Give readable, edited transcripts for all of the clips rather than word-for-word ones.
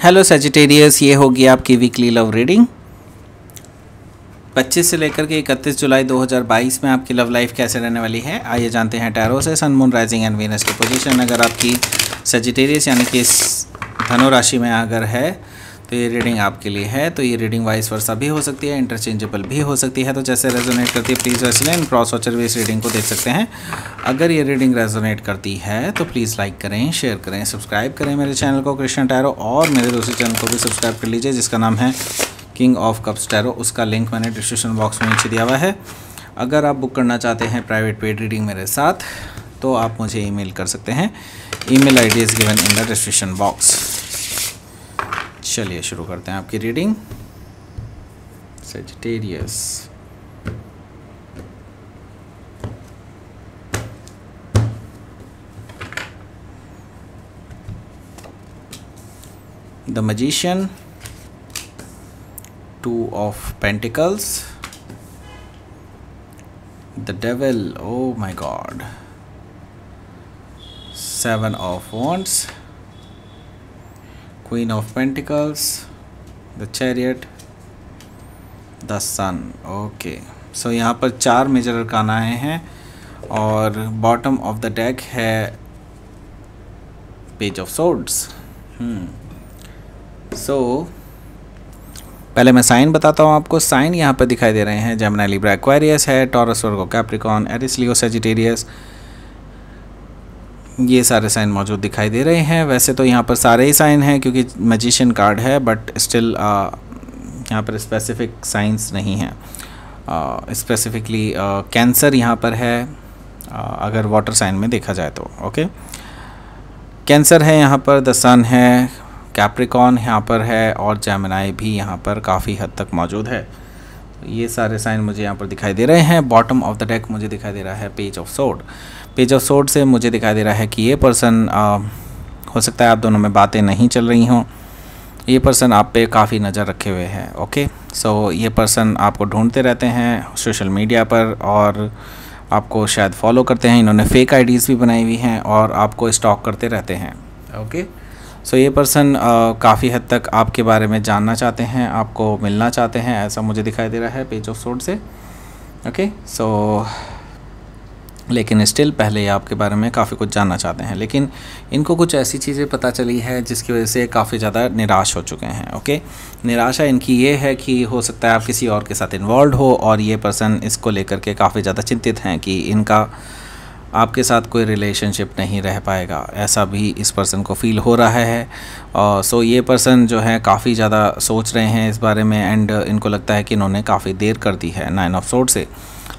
Hello Sagittarius, ये होगी आपकी वीकली लव रीडिंग 25 से लेकर के 31 जुलाई 2022 में आपकी लव लाइफ कैसे रहने वाली है। आइए जानते हैं टैरो से sun moon rising and Venus की पोजीशन। अगर आपकी सजिटेरियस यानी कि धनु राशि में अगर है तो ये रीडिंग आपके लिए है। तो ये रीडिंग वाइस वर्सा भी हो सकती है, इंटरचेंजेबल भी हो सकती है। तो जैसे रेजोनेट करती है प्लीज़ वैसे लें। क्रॉस वॉचर भी इस रीडिंग को देख सकते हैं। अगर ये रीडिंग रेजोनेट करती है तो प्लीज़ लाइक करें, शेयर करें, सब्सक्राइब करें मेरे चैनल को कृष्ण टैरो, और मेरे दूसरे चैनल को भी सब्सक्राइब कर लीजिए जिसका नाम है किंग ऑफ कप्स टैरो। उसका लिंक मैंने डिस्क्रिप्शन बॉक्स में नीचे दिया हुआ है। अगर आप बुक करना चाहते हैं प्राइवेट पेड रीडिंग मेरे साथ तो आप मुझे ईमेल कर सकते हैं। Email ID is given in the description box. चलिए शुरू करते हैं आपकी reading. Sagittarius, the magician, two of pentacles, the devil, oh my god, seven of wands, Queen of Pentacles, the Chariot, the Sun। Okay, so यहाँ पर 4 major arcana आए हैं और बॉटम ऑफ द डेक है पेज ऑफ सोर्ड्स। सो पहले मैं sign बताता हूँ आपको। साइन यहाँ पर दिखाई दे रहे हैं जेमिनी, लिब्रा, एक्वेरियस है, टॉरस, वर्गो, कैप्रिकॉर्न, एरिस, लियो, सजिटेरियस। ये सारे साइन मौजूद दिखाई दे रहे हैं। वैसे तो यहाँ पर सारे ही साइन हैं क्योंकि मैजिशियन कार्ड है, बट स्टिल यहाँ पर स्पेसिफिक साइंस नहीं हैं। स्पेसिफिकली कैंसर यहाँ पर है अगर वाटर साइन में देखा जाए तो। ओके, कैंसर है यहाँ पर, द सन है, कैप्रिकॉर्न यहाँ पर है और जेमिनी भी यहाँ पर काफ़ी हद तक मौजूद है। ये सारे साइन मुझे यहाँ पर दिखाई दे रहे हैं। बॉटम ऑफ द डेक मुझे दिखाई दे रहा है page of sword. Page of sword से मुझे दिखाई दे रहा है कि ये पर्सन हो सकता है आप दोनों में बातें नहीं चल रही हों। ये पर्सन आप पे काफ़ी नज़र रखे हुए हैं। ओके, सो ये पर्सन आपको ढूंढते रहते हैं सोशल मीडिया पर और आपको शायद फॉलो करते हैं। इन्होंने फेक आईडीज़ भी बनाई हुई हैं और आपको स्टॉक करते रहते हैं। ओके, सो ये पर्सन काफ़ी हद तक आपके बारे में जानना चाहते हैं, आपको मिलना चाहते हैं, ऐसा मुझे दिखाई दे रहा है पेज ऑफ सोर्ड से। ओके, सो लेकिन स्टिल पहले ये आपके बारे में काफ़ी कुछ जानना चाहते हैं, लेकिन इनको कुछ ऐसी चीज़ें पता चली है जिसकी वजह से काफ़ी ज़्यादा निराश हो चुके हैं। ओके, निराशा इनकी ये है कि हो सकता है आप किसी और के साथ इन्वॉल्व हो और ये पर्सन इसको लेकर के काफ़ी ज़्यादा चिंतित हैं कि इनका आपके साथ कोई रिलेशनशिप नहीं रह पाएगा, ऐसा भी इस पर्सन को फील हो रहा है। और सो ये पर्सन जो है काफ़ी ज़्यादा सोच रहे हैं इस बारे में एंड इनको लगता है कि इन्होंने काफ़ी देर कर दी है 9 ऑफ सोर्ड से।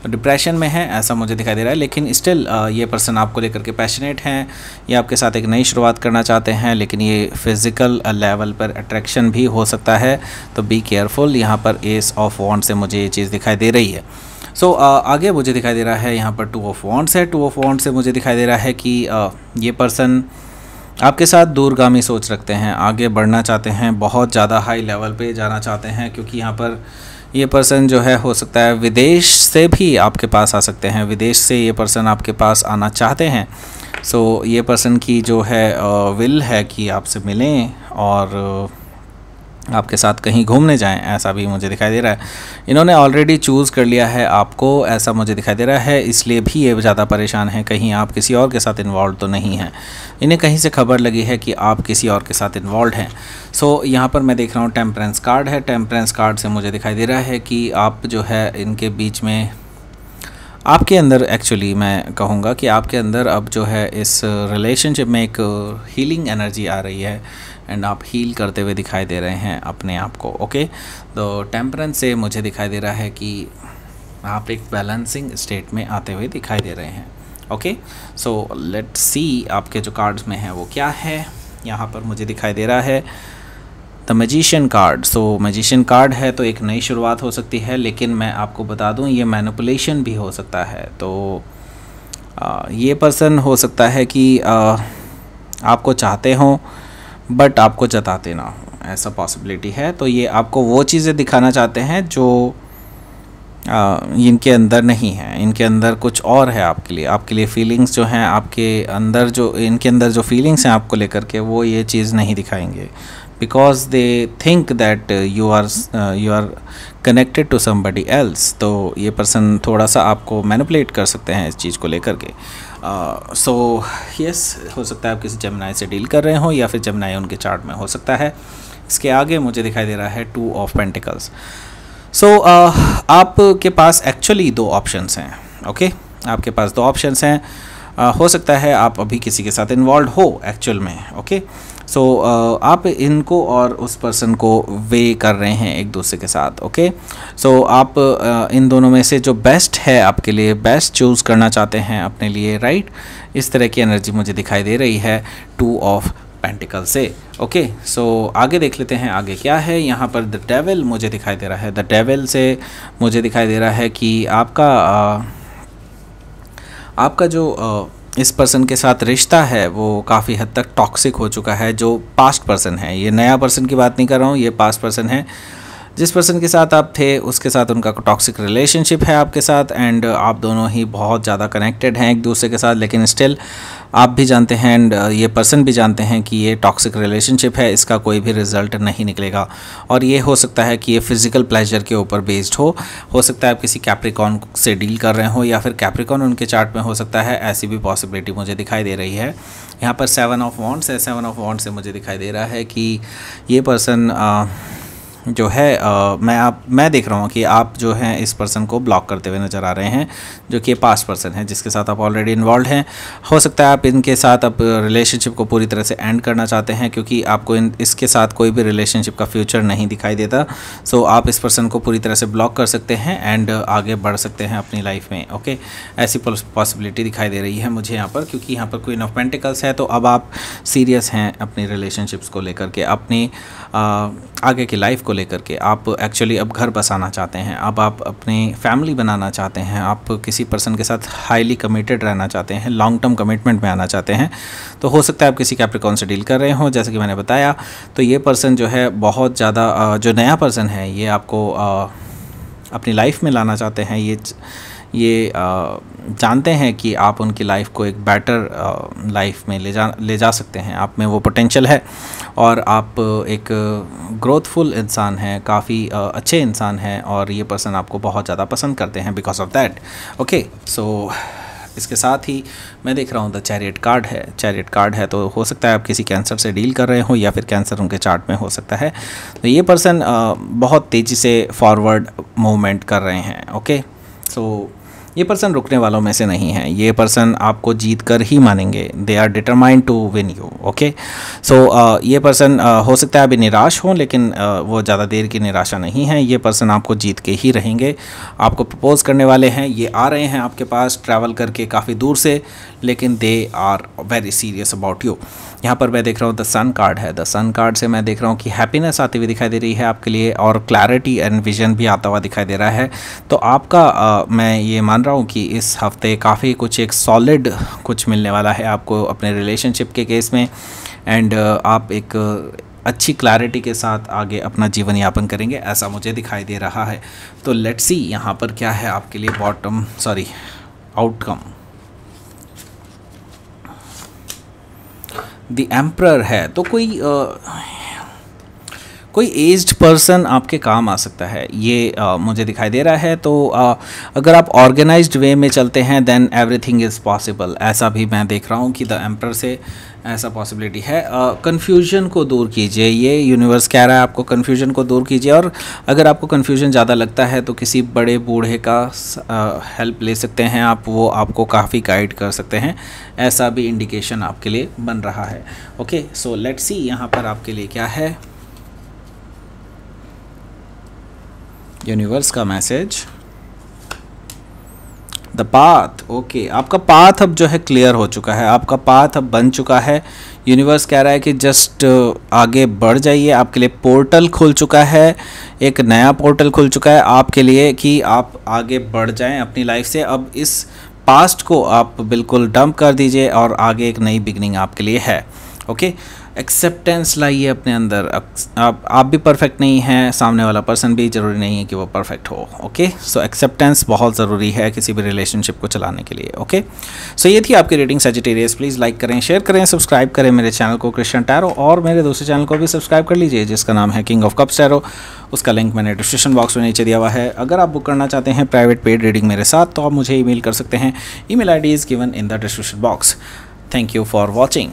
डिप्रेशन में है ऐसा मुझे दिखाई दे रहा है, लेकिन स्टिल ये पर्सन आपको लेकर के पैशनेट हैं। ये आपके साथ एक नई शुरुआत करना चाहते हैं, लेकिन ये फिज़िकल लेवल पर अट्रैक्शन भी हो सकता है, तो बी केयरफुल। यहाँ पर एस ऑफ वॉन्ड से मुझे ये चीज़ दिखाई दे रही है। सो आगे मुझे दिखाई दे रहा है यहाँ पर 2 ऑफ वॉन्ड्स है। 2 ऑफ वॉन्ड से मुझे दिखाई दे रहा है कि ये पर्सन आपके साथ दूरगामी सोच रखते हैं, आगे बढ़ना चाहते हैं, बहुत ज़्यादा हाई लेवल पे जाना चाहते हैं, क्योंकि यहाँ पर ये पर्सन जो है हो सकता है विदेश से भी आपके पास आ सकते हैं। विदेश से ये पर्सन आपके पास आना चाहते हैं। सो ये पर्सन की जो है विल है कि आपसे मिलें और आपके साथ कहीं घूमने जाएं, ऐसा भी मुझे दिखाई दे रहा है। इन्होंने ऑलरेडी चूज़ कर लिया है आपको, ऐसा मुझे दिखाई दे रहा है, इसलिए भी ये ज़्यादा परेशान है कहीं आप किसी और के साथ इन्वॉल्व तो नहीं हैं। इन्हें कहीं से खबर लगी है कि आप किसी और के साथ इन्वॉल्व हैं। सो यहाँ पर मैं देख रहा हूँ टेम्परेंस कार्ड है। टेम्परेंस कार्ड से मुझे दिखाई दे रहा है कि आप जो है इनके बीच में आपके अंदर, एक्चुअली मैं कहूँगा कि आपके अंदर अब जो है इस रिलेशनशिप में एक हीलिंग एनर्जी आ रही है एंड आप हील करते हुए दिखाई दे रहे हैं अपने आप को। ओके, तो टेम्परेंस से मुझे दिखाई दे रहा है कि आप एक बैलेंसिंग स्टेट में आते हुए दिखाई दे रहे हैं। ओके, सो लेट्स सी आपके जो कार्ड्स में है वो क्या है। यहाँ पर मुझे दिखाई दे रहा है the magician card. So magician card है तो एक नई शुरुआत हो सकती है, लेकिन मैं आपको बता दूं ये मैनिपुलेशन भी हो सकता है। तो ये पर्सन हो सकता है कि आपको चाहते हों बट आपको जताते ना हो, ऐसा पॉसिबिलिटी है। तो ये आपको वो चीज़ें दिखाना चाहते हैं जो इनके अंदर नहीं है, इनके अंदर कुछ और है आपके लिए फीलिंग्स जो हैं आपके अंदर, जो इनके अंदर जो फीलिंग्स हैं आपको लेकर के, वो ये चीज़ नहीं दिखाएंगे, because they think that you are connected to somebody else. तो ये पर्सन थोड़ा सा आपको मैनिपुलेट कर सकते हैं इस चीज़ को लेकर के। सो यस, हो सकता है आप किसी जेमिनाई से डील कर रहे हो, या फिर जेमिनाई उनके चार्ट में हो सकता है। इसके आगे मुझे दिखाई दे रहा है 2 ऑफ पेंटिकल्स। सो आपके पास एक्चुअली 2 ऑप्शंस हैं। ओके, आपके पास 2 ऑप्शंस हैं। हो सकता है आप अभी किसी के साथ इन्वॉल्व हो एक्चुअल में। ओके, सो आप इनको और उस पर्सन को वे कर रहे हैं एक दूसरे के साथ। ओके, सो आप इन दोनों में से जो बेस्ट है आपके लिए, बेस्ट चूज़ करना चाहते हैं अपने लिए, राइट? इस तरह की एनर्जी मुझे दिखाई दे रही है 2 ऑफ पेंटिकल से। ओके, सो आगे देख लेते हैं आगे क्या है। यहाँ पर द डेविल मुझे दिखाई दे रहा है। द डेविल से मुझे दिखाई दे रहा है कि आपका जो इस पर्सन के साथ रिश्ता है वो काफ़ी हद तक टॉक्सिक हो चुका है। जो पास्ट पर्सन है, ये नया पर्सन की बात नहीं कर रहा हूँ, ये पास्ट पर्सन है। जिस पर्सन के साथ आप थे उसके साथ उनका टॉक्सिक रिलेशनशिप है आपके साथ, एंड आप दोनों ही बहुत ज़्यादा कनेक्टेड हैं एक दूसरे के साथ, लेकिन स्टिल आप भी जानते हैं एंड ये पर्सन भी जानते हैं कि ये टॉक्सिक रिलेशनशिप है, इसका कोई भी रिजल्ट नहीं निकलेगा। और ये हो सकता है कि ये फिज़िकल प्लेजर के ऊपर बेस्ड हो सकता है आप किसी कैप्रिकॉन से डील कर रहे हो, या फिर कैप्रिकॉन उनके चार्ट में हो सकता है। ऐसी भी पॉसिबिलिटी मुझे दिखाई दे रही है। यहाँ पर 7 ऑफ वॉन्ड्स है। 7 ऑफ वॉन्ड्स से मुझे दिखाई दे रहा है कि ये पर्सन जो है मैं देख रहा हूँ कि आप जो हैं इस पर्सन को ब्लॉक करते हुए नज़र आ रहे हैं, जो कि पास्ट पर्सन है जिसके साथ आप ऑलरेडी इन्वॉल्व हैं। हो सकता है आप इनके साथ अब रिलेशनशिप को पूरी तरह से एंड करना चाहते हैं, क्योंकि आपको इसके साथ कोई भी रिलेशनशिप का फ्यूचर नहीं दिखाई देता। सो आप इस पर्सन को पूरी तरह से ब्लॉक कर सकते हैं एंड आगे बढ़ सकते हैं अपनी लाइफ में। ओके, ऐसी पॉसिबिलिटी दिखाई दे रही है मुझे यहाँ पर, क्योंकि यहाँ पर क्वीन ऑफ पेंटिकल्स है। तो अब आप सीरियस हैं अपनी रिलेशनशिप्स को लेकर के, अपनी आगे की लाइफ को लेकर के। आप एक्चुअली अब घर बसाना चाहते हैं, अब आप अपनी फैमिली बनाना चाहते हैं, आप किसी पर्सन के साथ हाईली कमिटेड रहना चाहते हैं, लॉन्ग टर्म कमिटमेंट में आना चाहते हैं। तो हो सकता है आप किसी कैप्रिकॉन से डील कर रहे हो, जैसे कि मैंने बताया। तो ये पर्सन जो है बहुत ज़्यादा, जो नया पर्सन है ये आपको अपनी लाइफ में लाना चाहते हैं। ये जानते हैं कि आप उनकी लाइफ को एक बेटर लाइफ में ले जा सकते हैं, आप में वो पोटेंशियल है, और आप एक ग्रोथफुल इंसान हैं, काफ़ी अच्छे इंसान हैं, और ये पर्सन आपको बहुत ज़्यादा पसंद करते हैं बिकॉज ऑफ दैट। ओके, सो इसके साथ ही मैं देख रहा हूँ द चैरियट कार्ड है। चैरियट कार्ड है तो हो सकता है आप किसी कैंसर से डील कर रहे हो, या फिर कैंसर उनके चार्ट में हो सकता है। तो ये पर्सन बहुत तेज़ी से फॉरवर्ड मूवमेंट कर रहे हैं। ओके, सो ये पर्सन रुकने वालों में से नहीं है, ये पर्सन आपको जीत कर ही मानेंगे। They are determined to win you. Okay, so ये पर्सन हो सकता है अभी निराश हो, लेकिन वो ज़्यादा देर की निराशा नहीं है। ये पर्सन आपको जीत के ही रहेंगे, आपको प्रपोज करने वाले हैं। ये आ रहे हैं आपके पास ट्रैवल करके काफ़ी दूर से, लेकिन they are very serious about you. यहाँ पर मैं देख रहा हूँ द सन कार्ड है। द सन कार्ड से मैं देख रहा हूँ कि हैप्पीनेस आती हुई दिखाई दे रही है आपके लिए, और क्लैरिटी एंड विजन भी आता हुआ दिखाई दे रहा है। तो आपका मैं ये मान रहा हूँ कि इस हफ्ते काफ़ी कुछ एक सॉलिड कुछ मिलने वाला है आपको अपने रिलेशनशिप के केस में, एंड आप एक अच्छी क्लैरिटी के साथ आगे अपना जीवन यापन करेंगे, ऐसा मुझे दिखाई दे रहा है। तो लेट्स सी यहाँ पर क्या है आपके लिए आउटकम। द एम्परर है, तो कोई एज्ड पर्सन आपके काम आ सकता है, ये मुझे दिखाई दे रहा है। तो अगर आप ऑर्गेनाइज्ड वे में चलते हैं देन एवरीथिंग इज़ पॉसिबल, ऐसा भी मैं देख रहा हूँ कि द एम्परर से ऐसा पॉसिबिलिटी है। कन्फ्यूजन को दूर कीजिए, ये यूनिवर्स कह रहा है आपको कन्फ्यूजन को दूर कीजिए। और अगर आपको कन्फ्यूजन ज़्यादा लगता है तो किसी बड़े बूढ़े का हेल्प ले सकते हैं आप, वो आपको काफ़ी गाइड कर सकते हैं, ऐसा भी इंडिकेशन आपके लिए बन रहा है। ओके, सो लेट्स सी यहाँ पर आपके लिए क्या है यूनिवर्स का मैसेज। The path. ओके, आपका पाथ अब जो है क्लियर हो चुका है, आपका पाथ अब बन चुका है। यूनिवर्स कह रहा है कि जस्ट आगे बढ़ जाइए, आपके लिए पोर्टल खुल चुका है, एक नया पोर्टल खुल चुका है आपके लिए कि आप आगे बढ़ जाएं अपनी लाइफ से। अब इस पास्ट को आप बिल्कुल डंप कर दीजिए और आगे एक नई बिगनिंग आपके लिए है। ओके, एक्सेप्टेंस लाइए अपने अंदर। आप भी परफेक्ट नहीं हैं, सामने वाला पर्सन भी ज़रूरी नहीं है कि वो परफेक्ट हो। ओके, सो एक्सेप्टेंस बहुत ज़रूरी है किसी भी रिलेशनशिप को चलाने के लिए। ओके, सो ये थी आपकी रीडिंग सजिटेरियस। प्लीज़ लाइक करें, शेयर करें, सब्सक्राइब करें मेरे चैनल को क्रिश्चियन टैरो, और मेरे दूसरे चैनल को भी सब्सक्राइब कर लीजिए जिसका नाम है किंग ऑफ कप्स टैरो। उसका लिंक मैंने डिस्क्रिप्शन बॉक्स में नीचे दिया हुआ है। अगर आप बुक करना चाहते हैं प्राइवेट पेड रीडिंग मेरे साथ, तो आप मुझे ईमेल कर सकते हैं। Email ID is given in the description box. Thank you for watching.